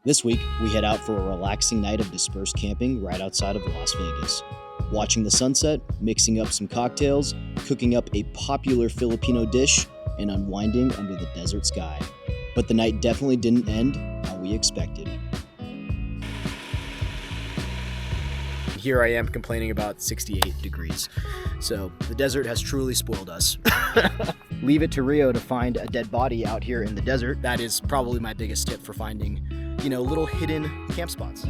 This week, we head out for a relaxing night of dispersed camping right outside of Las Vegas. Watching the sunset, mixing up some cocktails, cooking up a popular Filipino dish, and unwinding under the desert sky. But the night definitely didn't end how we expected. Here I am complaining about 68 degrees. So the desert has truly spoiled us. Leave it to Rio to find a dead body out here in the desert. That is probably my biggest tip for finding, little hidden camp spots.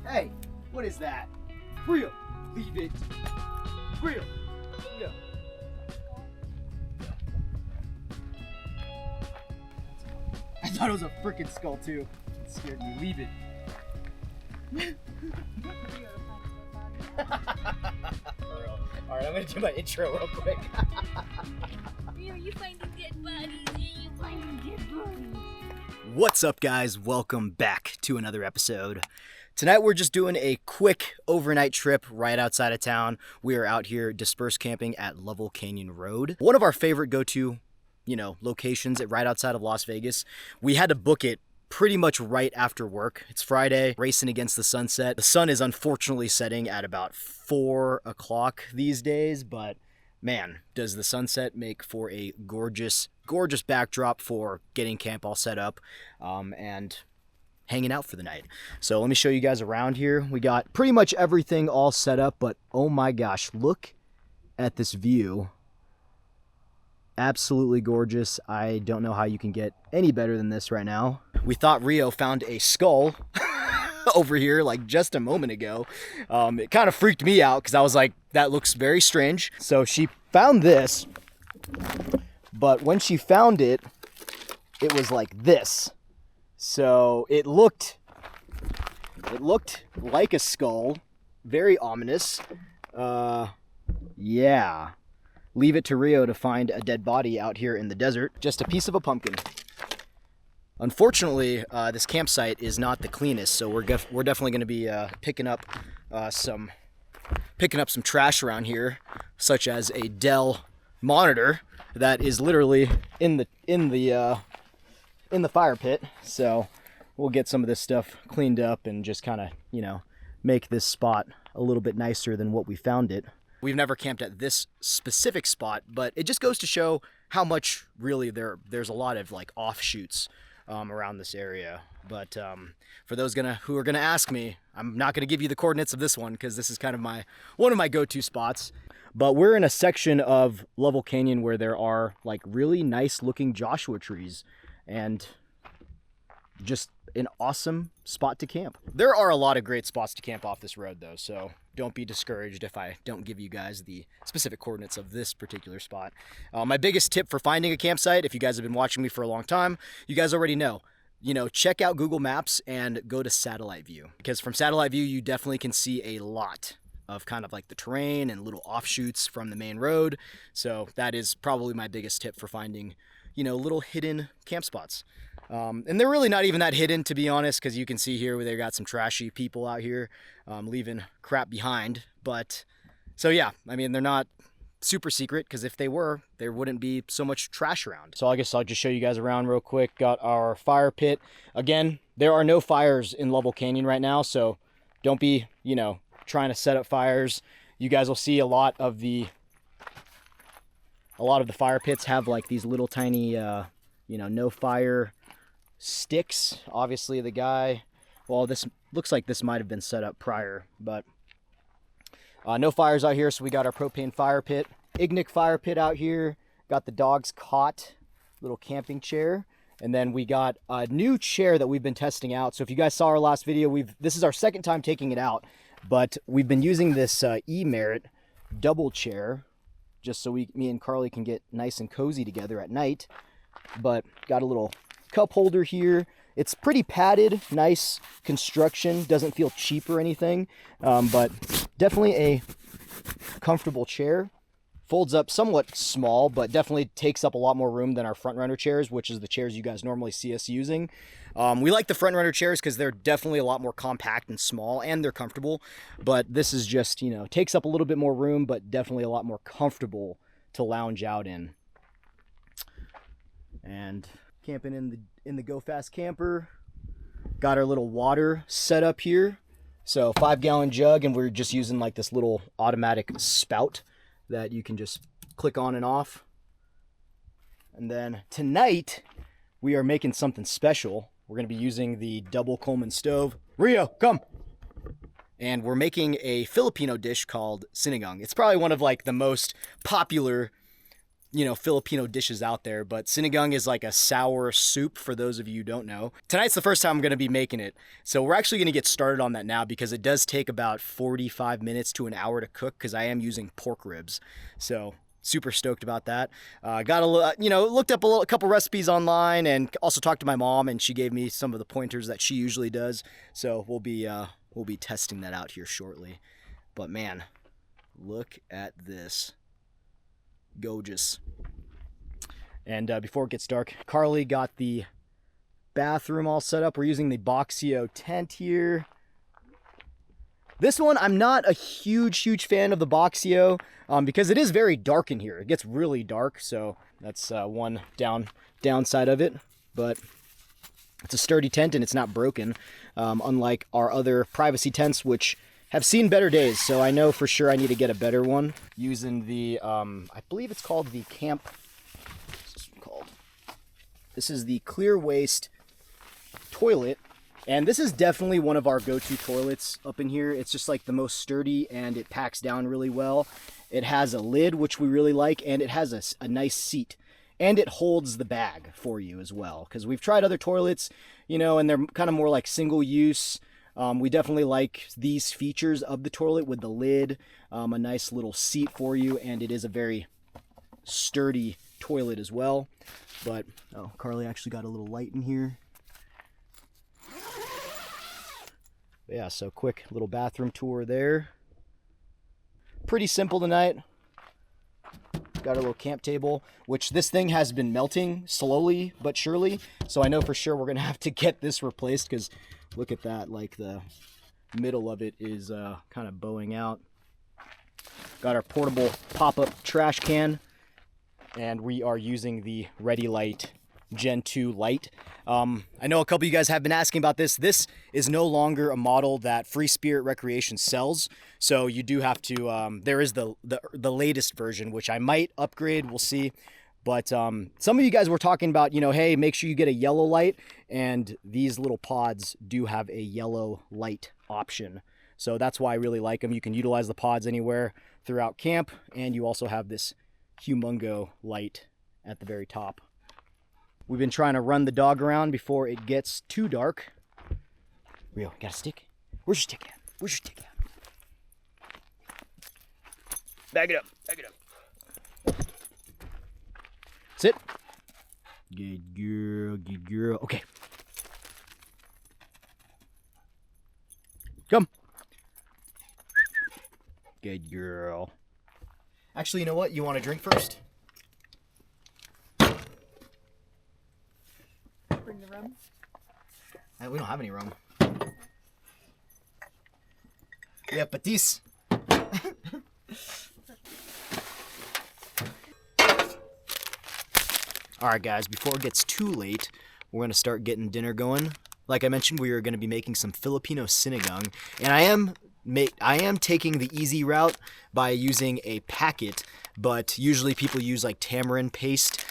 Hey, what is that? Rio, leave it. Rio, no. I thought it was a freaking skull too. It scared me. Leave it. Alright, I'm gonna do my intro real quick. Rio, you finding dead bodies. You finding dead bodies. What's up, guys? Welcome back to another episode. Tonight we're just doing a quick overnight trip right outside of town. We are out here dispersed camping at Lovell Canyon Road. One of our favorite go-to, locations right outside of Las Vegas. We had to book it pretty much right after work. It's Friday, racing against the sunset. The sun is unfortunately setting at about 4 o'clock these days, but man, does the sunset make for a gorgeous, gorgeous backdrop for getting camp all set up and hanging out for the night. So let me show you guys around here. We got pretty much everything all set up, but oh my gosh, look at this view. Absolutely gorgeous. I don't know how you can get any better than this right now. We thought Rio found a skull over here like just a moment ago. It kind of freaked me out because I was like, that looks very strange. So she found this, but when she found it, it was like this. So it looked like a skull, very ominous. Yeah. Leave it to Rio to find a dead body out here in the desert. Just a piece of a pumpkin. Unfortunately, this campsite is not the cleanest, so we're definitely going to be picking up some trash around here, such as a Dell monitor that is literally in the fire pit. So we'll get some of this stuff cleaned up and just kind of, make this spot a little bit nicer than what we found it. We've never camped at this specific spot, but it just goes to show how much really there's a lot of like offshoots around this area. But for those who are gonna ask me, I'm not gonna give you the coordinates of this one because this is kind of one of my go-to spots. But we're in a section of Lovell Canyon where there are like really nice looking Joshua trees and just an awesome spot to camp. There are a lot of great spots to camp off this road though, so don't be discouraged if I don't give you guys the specific coordinates of this particular spot. My biggest tip for finding a campsite, if you guys have been watching me for a long time, you guys already know, check out Google Maps and go to satellite view, because from satellite view you definitely can see a lot of kind of like the terrain and little offshoots from the main road. So that is probably my biggest tip for finding, little hidden camp spots. And they're really not even that hidden, to be honest, because you can see here where they got some trashy people out here leaving crap behind. But so yeah, I mean, they're not super secret, because if they were, there wouldn't be so much trash around. So I guess I'll just show you guys around real quick. Got our fire pit. Again, there are no fires in Lovell Canyon right now, so don't be, trying to set up fires. You guys will see a lot of the fire pits have like these little tiny no fire sticks. Obviously this looks like this might have been set up prior, but no fires out here. So we got our propane fire pit, Ignic fire pit out here, got the dog's cot, little camping chair, and then we got a new chair that we've been testing out. So if you guys saw our last video, this is our second time taking it out. But we've been using this E-Merit double chair just so me and Carly can get nice and cozy together at night. But got a little cup holder here. It's pretty padded, nice construction, doesn't feel cheap or anything, but definitely a comfortable chair. Folds up somewhat small, but definitely takes up a lot more room than our front runner chairs, which is the chairs you guys normally see us using. We like the front runner chairs because they're definitely a lot more compact and small, and they're comfortable. But this is just, takes up a little bit more room, but definitely a lot more comfortable to lounge out in. And camping in the GoFast camper. Got our little water set up here. So 5-gallon jug, and we're just using like this little automatic spout that you can just click on and off. And then tonight we are making something special. We're going to be using the double Coleman stove. Rio, come! And we're making a Filipino dish called Sinigang. It's probably one of like the most popular, Filipino dishes out there, but Sinigang is like a sour soup for those of you who don't know. Tonight's the first time I'm going to be making it. So we're actually going to get started on that now, because it does take about 45 minutes to an hour to cook, because I am using pork ribs. So super stoked about that. Got looked up a couple recipes online, and also talked to my mom, and she gave me some of the pointers that she usually does. So we'll be testing that out here shortly. But man, look at this. Gorgeous. And before it gets dark, Carly got the bathroom all set up. We're using the Boxio tent here. This one, I'm not a huge fan of the Boxio because it is very dark in here. It gets really dark, so that's one downside of it. But it's a sturdy tent and it's not broken, unlike our other privacy tents, which have seen better days. So I know for sure I need to get a better one. Using the, I believe it's called the what's this one called? This is the Clear Waste toilet. And this is definitely one of our go-to toilets up in here. It's just like the most sturdy, and it packs down really well. It has a lid, which we really like, and it has a nice seat. And it holds the bag for you as well. Because we've tried other toilets, and they're kind of more like single use. We definitely like these features of the toilet with the lid, a nice little seat for you, and it is a very sturdy toilet as well. But, oh, Carly actually got a little light in here. Yeah, so quick little bathroom tour there. Pretty simple tonight. Got a little camp table, which this thing has been melting slowly but surely. So I know for sure we're going to have to get this replaced, because look at that, like the middle of it is kind of bowing out. Got our portable pop-up trash can, and we are using the Ready Light Gen 2 Lite. I know a couple of you guys have been asking about this. This is no longer a model that Free Spirit Recreation sells, so you do have to, there is the latest version, which I might upgrade, we'll see. But some of you guys were talking about, you know, hey, make sure you get a yellow light, and these little pods do have a yellow light option. So that's why I really like them. You can utilize the pods anywhere throughout camp, and you also have this humongo light at the very top. We've been trying to run the dog around before it gets too dark. Rio, got a stick? Where's your stick at? Where's your stick at? Bag it up, bag it up. Sit. Good girl, good girl. Okay. Come. Good girl. Actually, you know what? You want a drink first? Bring the rum. We don't have any rum. We have patis. Alright guys, before it gets too late, we're going to start getting dinner going. Like I mentioned, we are going to be making some Filipino sinigang, and I am taking the easy route by using a packet, but usually people use like tamarind paste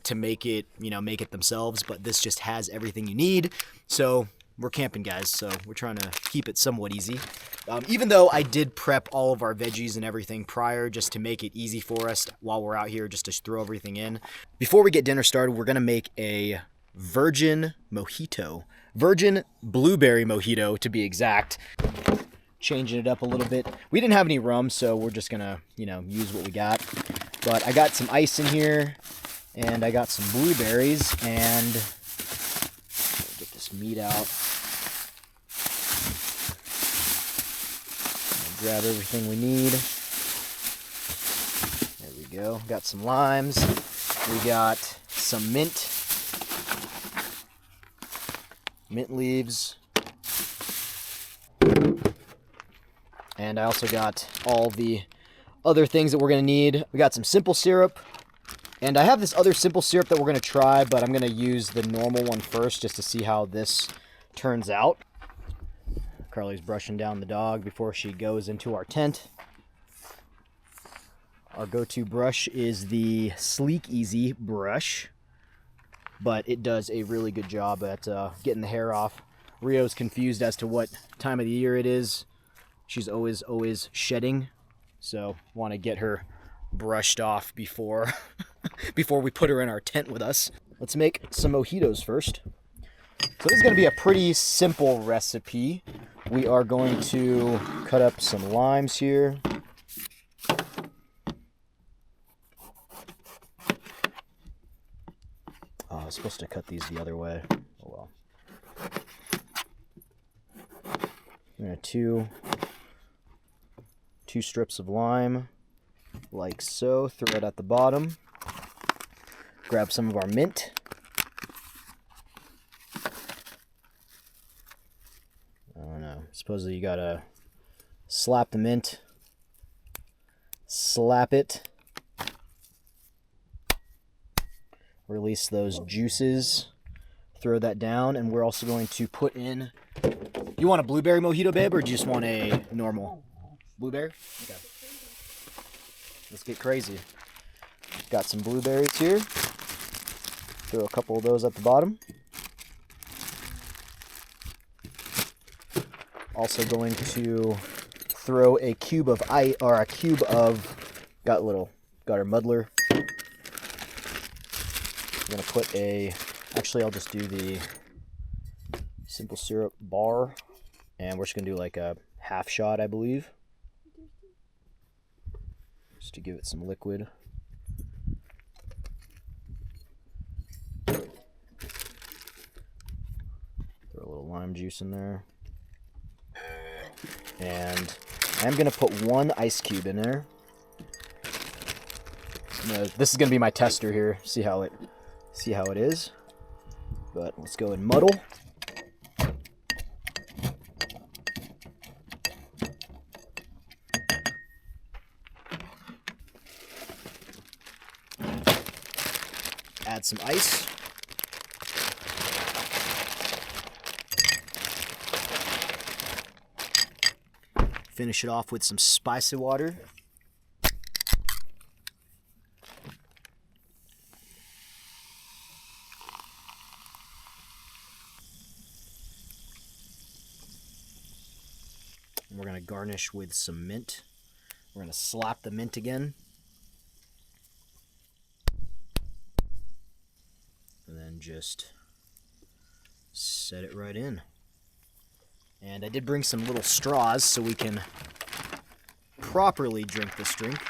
to make it, make it themselves, but this just has everything you need. So we're camping, guys, so we're trying to keep it somewhat easy. Even though I did prep all of our veggies and everything prior just to make it easy for us while we're out here, just to throw everything in. Before we get dinner started, we're going to make a virgin mojito. Virgin blueberry mojito, to be exact. Changing it up a little bit. We didn't have any rum, so we're just going to, use what we got. But I got some ice in here, and I got some blueberries, and get this meat out. Grab everything we need. There we go. Got some limes. We got some mint leaves. And I also got all the other things that we're going to need. We got some simple syrup. And I have this other simple syrup that we're going to try, but I'm going to use the normal one first just to see how this turns out. Carly's brushing down the dog before she goes into our tent. Our go-to brush is the Sleek Easy brush, but it does a really good job at getting the hair off. Rio's confused as to what time of the year it is. She's always shedding, so want to get her brushed off before before we put her in our tent with us. Let's make some mojitos first. So this is going to be a pretty simple recipe. We are going to cut up some limes here. Oh, I was supposed to cut these the other way. Oh well. I'm going to two strips of lime, like so. Throw it at the bottom. Grab some of our mint. Supposedly you gotta slap the mint, slap it, release those juices, throw that down, and we're also going to put in, you want a blueberry mojito, babe, or do you just want a normal? Blueberry? Okay. Let's get crazy. Got some blueberries here. Throw a couple of those at the bottom. Also going to throw a cube of ice, or a cube of, got our muddler. I'm gonna put actually I'll just do the simple syrup bar, and we're just gonna do like a half shot, I believe, just to give it some liquid. Throw a little lime juice in there. And I'm going to put one ice cube in there. This is going to be my tester here. See how it is. But let's go and muddle. Add some ice. Finish it off with some spicy water. We're going to garnish with some mint. We're going to slap the mint again. And then just set it right in. And I did bring some little straws so we can properly drink this drink.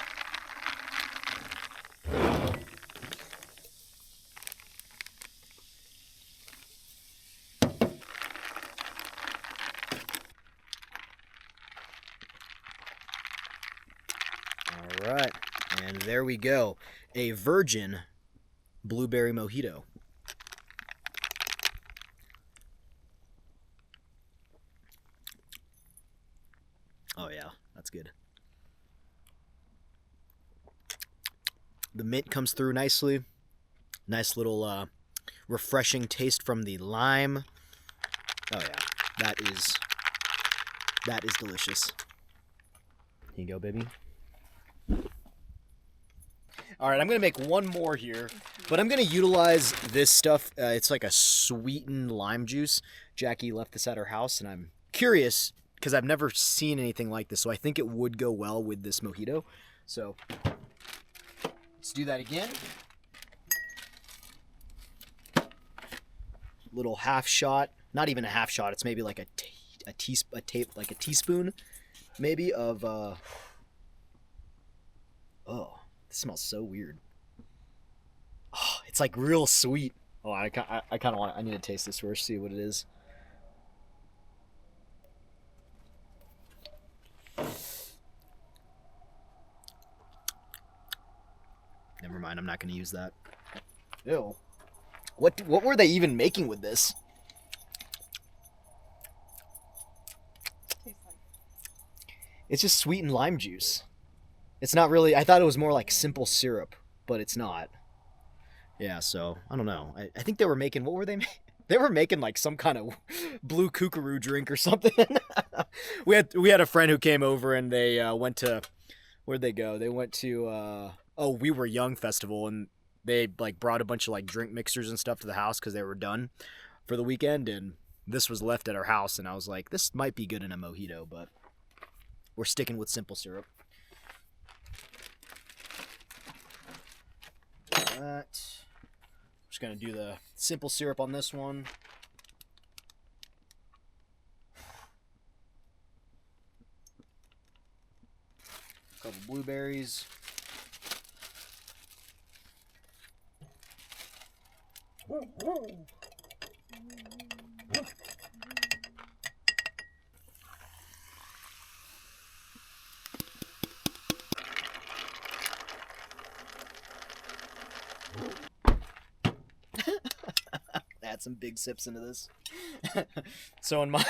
All right, and there we go. A virgin blueberry mojito. Oh yeah, that's good. The mint comes through nicely. Nice little refreshing taste from the lime. Oh yeah, that is delicious. Here you go, baby. All right, I'm going to make one more here, but I'm going to utilize this stuff. It's like a sweetened lime juice. Jackie left this at her house, and I'm curious because I've never seen anything like this, so I think it would go well with this mojito. So let's do that again. Little half shot, not even a half shot. It's maybe like a teaspoon, maybe of. Oh. This smells so weird. Oh, it's like real sweet. Oh, I kind of want. I need to taste this first, see what it is. Never mind. I'm not going to use that. Ew. What were they even making with this? It's just sweetened lime juice. It's not really, I thought it was more like simple syrup, but it's not. Yeah, so, I don't know. I think they were making, what were they making? They were making like some kind of blue kookaroo drink or something. We had a friend who came over and they went to, where'd they go? They went to, We Were Young Festival, and they like brought a bunch of like drink mixers and stuff to the house because they were done for the weekend, and this was left at our house, and I was like, this might be good in a mojito, but we're sticking with simple syrup. That. Just gonna do the simple syrup on this one. A couple blueberries. Add some big sips into this. So in my,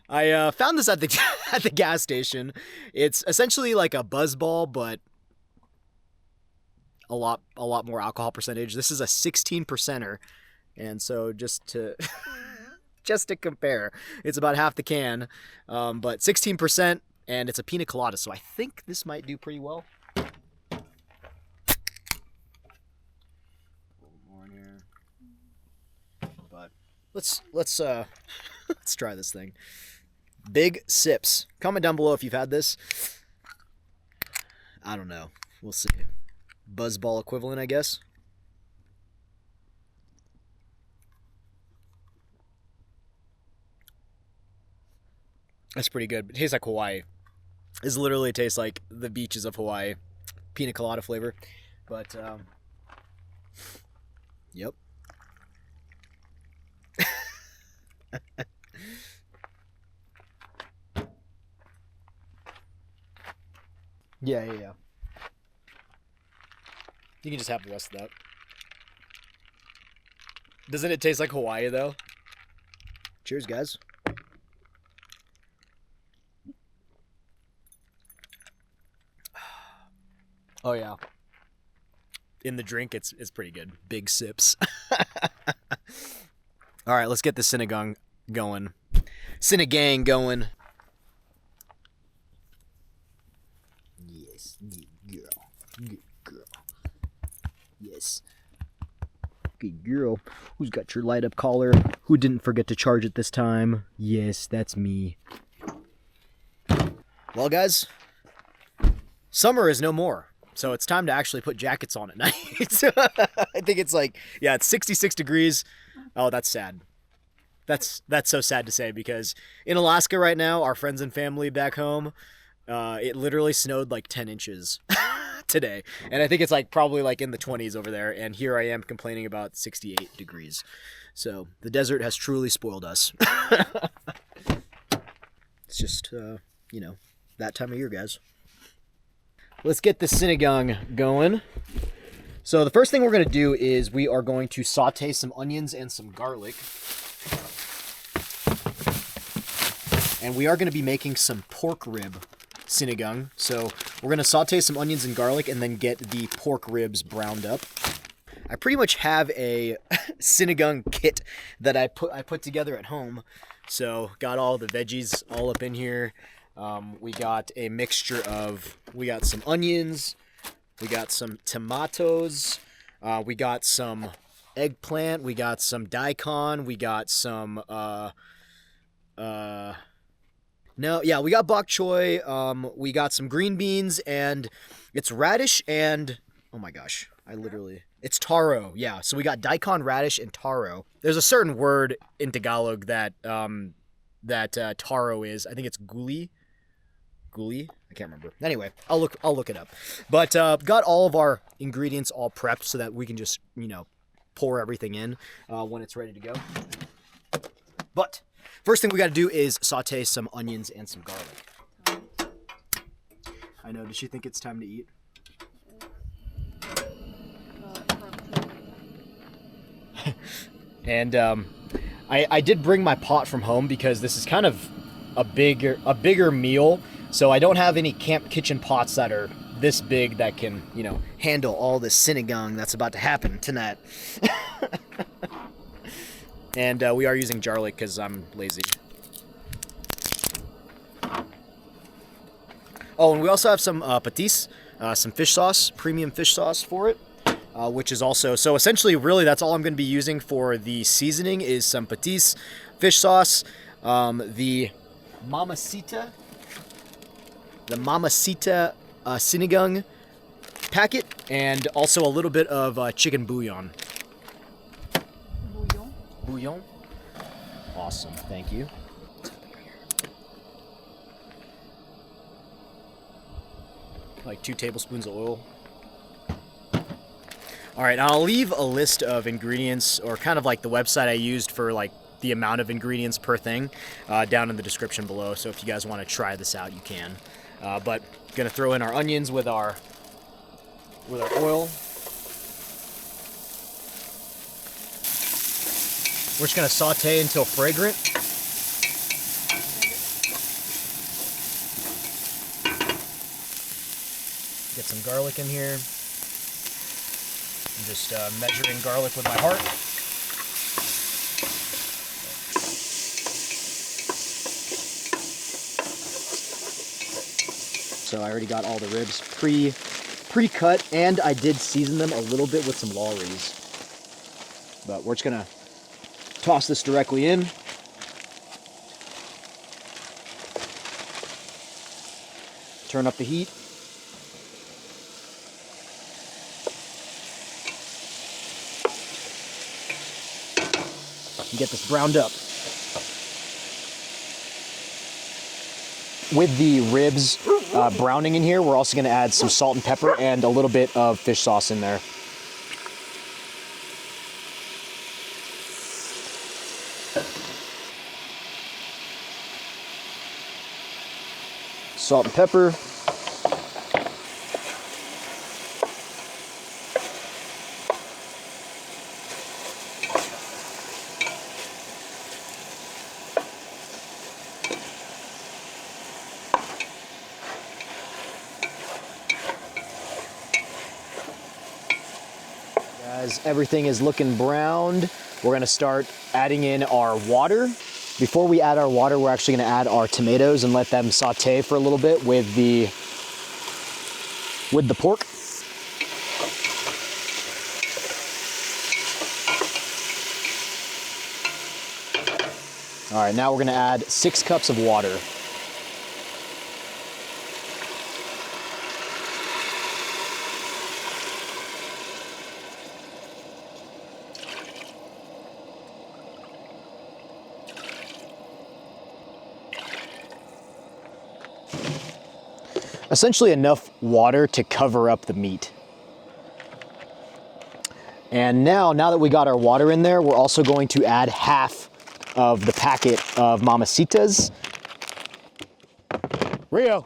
I found this at the gas station. It's essentially like a Buzzball, but a lot more alcohol percentage. This is a 16%er, and so just to compare, it's about half the can, but 16%, and it's a pina colada. So I think this might do pretty well. Let's try this thing. Big sips. Comment down below if you've had this. I don't know. We'll see. Buzzball equivalent, I guess. That's pretty good. It tastes like Hawaii. This literally tastes like the beaches of Hawaii. Pina colada flavor. But, yep. Yeah. You can just have the rest of that. Doesn't it taste like Hawaii, though? Cheers, guys. Oh, yeah. In the drink, it's pretty good. Big sips. All right, let's get the Sinigang going. Sinigang going. Yes, good girl. Good girl. Yes. Good girl. Who's got your light up collar? Who didn't forget to charge it this time? Yes, that's me. Well, guys, summer is no more. So it's time to actually put jackets on at night. I think it's like, yeah, it's 66 degrees. Oh, that's sad. That's so sad to say because in Alaska right now, our friends and family back home, it literally snowed like 10 inches today. And I think it's like probably like in the 20s over there. And here I am complaining about 68 degrees. So the desert has truly spoiled us. It's just, you know, that time of year, guys. Let's get the sinigang going. So the first thing we're going to do is we are going to saute some onions and some garlic. And we are going to be making some pork rib sinigang. So we're going to saute some onions and garlic and then get the pork ribs browned up. I pretty much have a sinigang kit that I put together at home. So got all the veggies all up in here. We got a mixture of, we got some onions, we got some tomatoes, we got some eggplant, we got some daikon, we got some, we got bok choy, we got some green beans, and it's radish and, oh my gosh, it's taro, yeah. So we got daikon, radish, and taro. There's a certain word in Tagalog that, taro is, I think it's guli. I can't remember. Anyway, I'll look it up. But got all of our ingredients all prepped so that we can just, you know, pour everything in when it's ready to go. But first thing we got to do is saute some onions and some garlic. I know. Does she think it's time to eat? And I did bring my pot from home because this is kind of a bigger meal. So I don't have any camp kitchen pots that are this big that can, you know, handle all this sinigang that's about to happen tonight. And we are using garlic because I'm lazy. Oh, and we also have some patis, some fish sauce, premium fish sauce for it, which is also, so essentially really that's all I'm going to be using for the seasoning is some patis, fish sauce, the mamacita sinigang packet, and also a little bit of chicken bouillon. Bouillon? Awesome, thank you. Like 2 tablespoons of oil. All right, I'll leave a list of ingredients or kind of like the website I used for like the amount of ingredients per thing down in the description below. So if you guys want to try this out, you can. But gonna throw in our onions with our oil. We're just gonna saute until fragrant. Get some garlic in here. I'm just measuring garlic with my heart. So I already got all the ribs pre-cut, and I did season them a little bit with some lollies. But we're just gonna toss this directly in. Turn up the heat. And get this browned up. With the ribs browning in here, we're also going to add some salt and pepper and a little bit of fish sauce in there. Salt and pepper. As everything is looking browned, we're gonna start adding in our water. Before we add our water, we're actually gonna add our tomatoes and let them saute for a little bit with the pork. All right, now we're gonna add 6 cups of water. essentially enough water to cover up the meat. And now that we got our water in there, we're also going to add half of the packet of Mamacitas. Rio.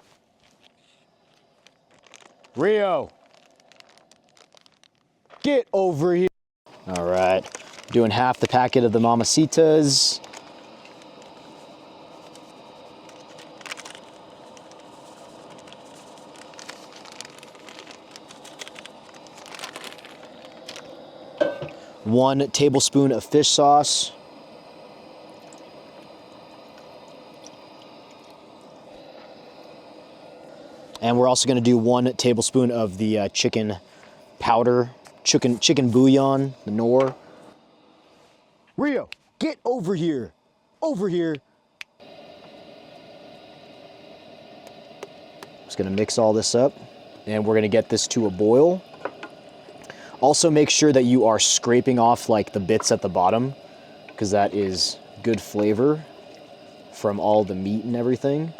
Get over here. All right, doing half the packet of the Mamacitas. One tablespoon of fish sauce. And we're also going to do 1 tablespoon of the chicken powder, chicken bouillon, the Knorr. Rio, get over here. Over here. Just going to mix all this up, and we're going to get this to a boil. Also make sure that you are scraping off like the bits at the bottom, because that is good flavor from all the meat and everything.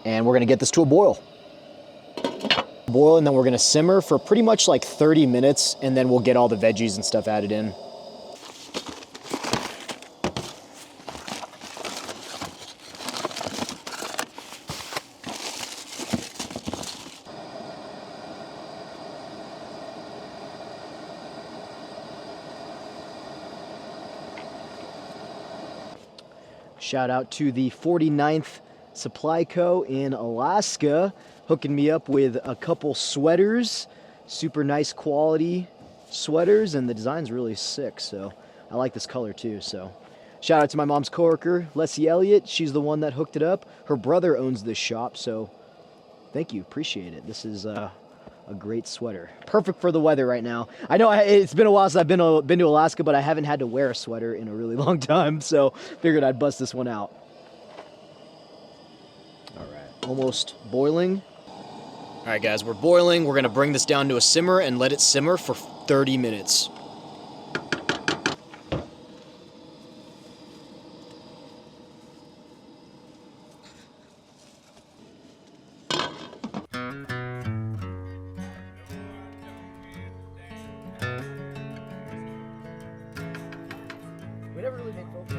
And we're gonna get this to a boil. And then we're gonna simmer for pretty much like 30 minutes, and then we'll get all the veggies and stuff added in. Shout out to the 49th Supply Co. in Alaska, hooking me up with a couple sweaters, super nice quality sweaters, and the design's really sick, so I like this color too. So shout out to my mom's coworker, Leslie Elliott. She's the one that hooked it up. Her brother owns this shop, so thank you, appreciate it. This is a great sweater. Perfect for the weather right now. I know it's been a while since I've been to Alaska, but I haven't had to wear a sweater in a really long time, so figured I'd bust this one out. All right, almost boiling. All right, guys, we're boiling. We're gonna bring this down to a simmer and let it simmer for 30 minutes. We never really made folks.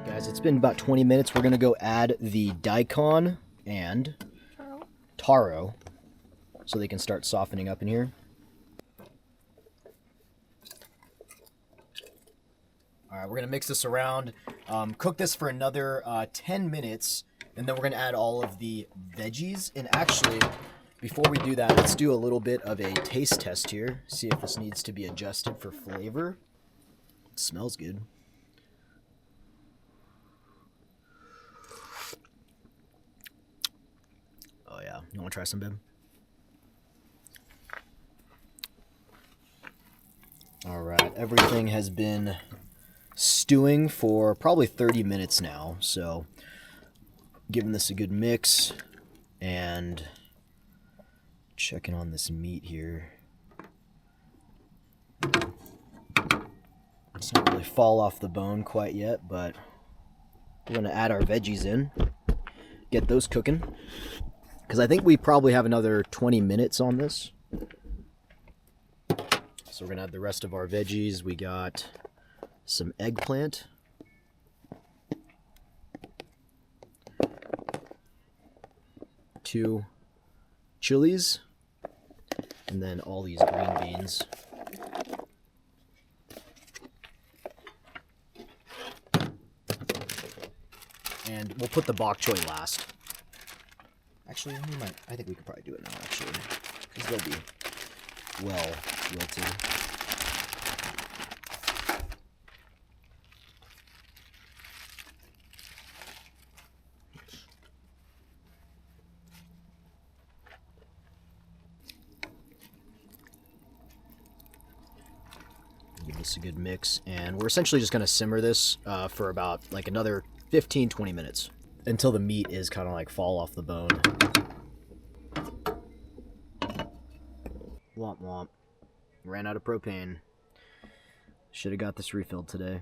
Guys, it's been about 20 minutes. We're gonna go add the daikon and taro so they can start softening up in here. All right, we're gonna mix this around, cook this for another 10 minutes, and then we're gonna add all of the veggies. And actually, before we do that, let's do a little bit of a taste test here. See if this needs to be adjusted for flavor. It smells good. Oh yeah, you wanna try some, babe? All right, everything has been stewing for probably 30 minutes now, so giving this a good mix and checking on this meat here. It's not really fall off the bone quite yet, but we're gonna add our veggies in, get those cooking, because I think we probably have another 20 minutes on this. So we're gonna add the rest of our veggies. We got some eggplant, two chilies, and then all these green beans. And we'll put the bok choy last. Actually, I think we could probably do it now, actually, because they'll be well wilted. Give this a good mix, and we're essentially just going to simmer this for about like another 15-20 minutes until the meat is kind of like fall off the bone. Womp womp. Ran out of propane. Should have got this refilled today.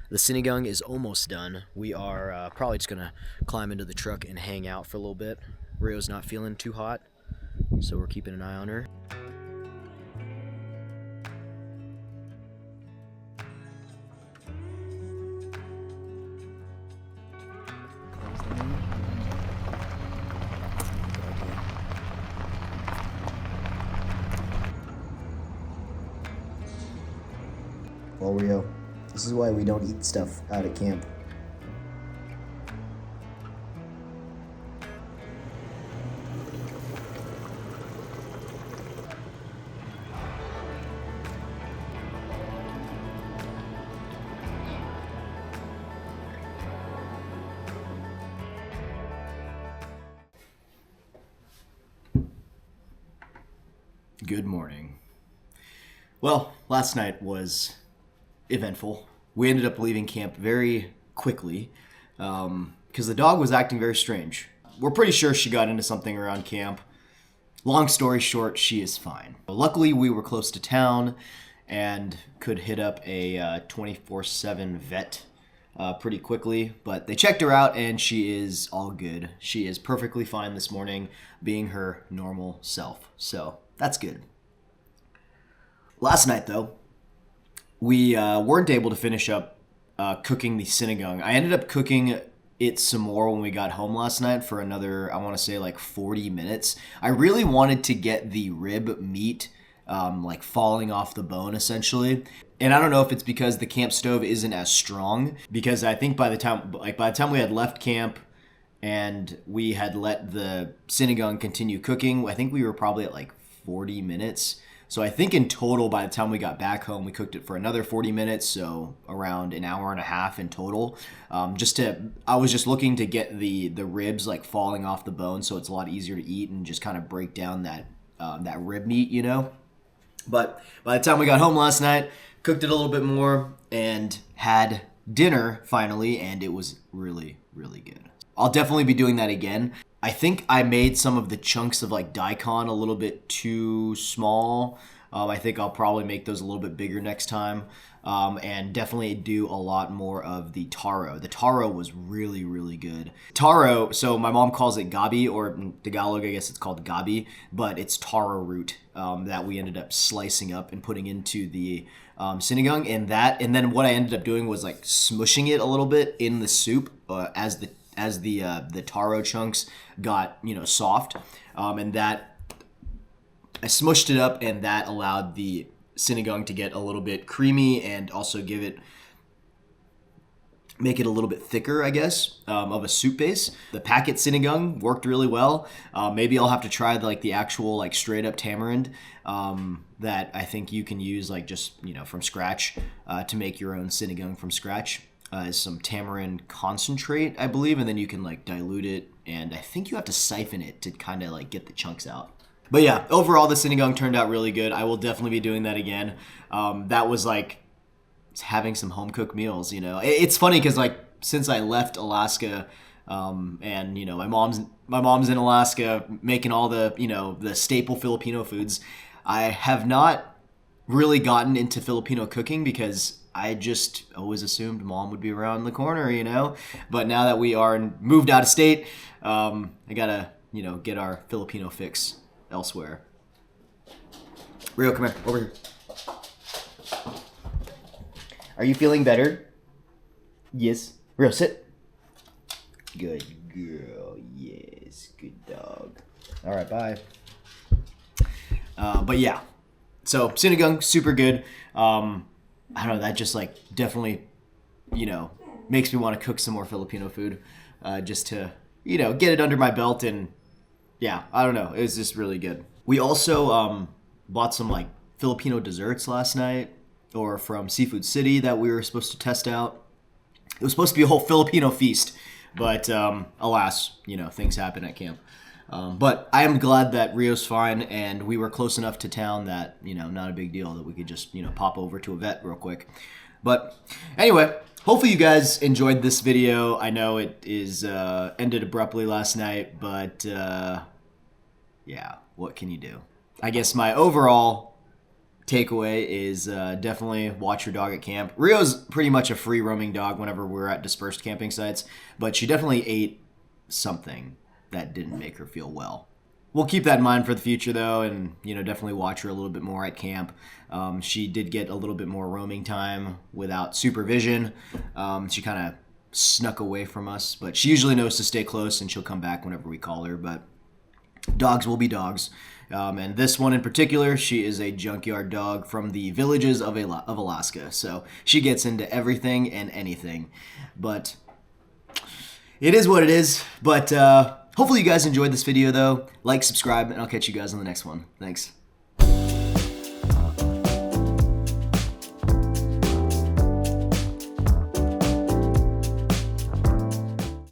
The sinigang is almost done. We are probably just gonna climb into the truck and hang out for a little bit. Rio's not feeling too hot, so we're keeping an eye on her. Well, Rio, this is why we don't eat stuff out at camp. Good morning. Well, last night was eventful. We ended up leaving camp very quickly because the dog was acting very strange. We're pretty sure she got into something around camp. Long story short, she is fine. Luckily, we were close to town and could hit up a 24/7 vet pretty quickly, but they checked her out and she is all good. She is perfectly fine this morning, being her normal self. So that's good. Last night, though, we weren't able to finish up cooking the sinigang. I ended up cooking it some more when we got home last night for another, I want to say, like 40 minutes. I really wanted to get the rib meat like falling off the bone, essentially. And I don't know if it's because the camp stove isn't as strong, because I think by the time we had left camp and we had let the sinigang continue cooking, I think we were probably at like 40 minutes. So I think in total, by the time we got back home, we cooked it for another 40 minutes, so around an hour and a half in total. I was just looking to get the ribs like falling off the bone, so it's a lot easier to eat and just kind of break down that rib meat, you know. But by the time we got home last night, cooked it a little bit more and had dinner finally, and it was really, really good. I'll definitely be doing that again. I think I made some of the chunks of like daikon a little bit too small. I think I'll probably make those a little bit bigger next time. And definitely do a lot more of the taro. The taro was really, really good. Taro, so my mom calls it gabi, or in Tagalog, I guess it's called gabi, but it's taro root that we ended up slicing up and putting into the sinigang. And then what I ended up doing was like smushing it a little bit in the soup as the taro chunks got, soft, and that I smushed it up, and that allowed the sinigang to get a little bit creamy and also make it a little bit thicker, I guess, of a soup base. The packet sinigang worked really well. Maybe I'll have to try the actual straight up tamarind that I think you can use just from scratch to make your own sinigang from scratch. Is some tamarind concentrate, I believe, and then you can dilute it, and I think you have to siphon it to kind of get the chunks out. But yeah, overall the sinigang turned out really good. I will definitely be doing that again. That was having some home cooked meals. It's funny because since I left Alaska, and my mom's in Alaska making all the the staple Filipino foods, I have not really gotten into Filipino cooking because I just always assumed mom would be around the corner, But now that we are moved out of state, I gotta, get our Filipino fix elsewhere. Rio, come here, over here. Are you feeling better? Yes. Rio, sit. Good girl. Yes, good dog. All right, bye. But yeah, so sinigang, super good. I don't know, that just definitely, makes me want to cook some more Filipino food, just to, get it under my belt. And yeah, I don't know, it was just really good. We also bought some Filipino desserts last night, or from Seafood City, that we were supposed to test out. It was supposed to be a whole Filipino feast, but alas, things happen at camp. But I am glad that Rio's fine, and we were close enough to town that, not a big deal, that we could just, pop over to a vet real quick. But anyway, hopefully you guys enjoyed this video. I know it is ended abruptly last night, but yeah, what can you do? I guess my overall takeaway is definitely watch your dog at camp. Rio's pretty much a free roaming dog whenever we're at dispersed camping sites, but she definitely ate something that didn't make her feel well. We'll keep that in mind for the future, though, and definitely watch her a little bit more at camp. She did get a little bit more roaming time without supervision. She kind of snuck away from us, but she usually knows to stay close, and she'll come back whenever we call her. But dogs will be dogs, and this one in particular, she is a junkyard dog from the villages of Alaska. So she gets into everything and anything, but it is what it is. But hopefully you guys enjoyed this video, though. Like, subscribe, and I'll catch you guys on the next one. Thanks.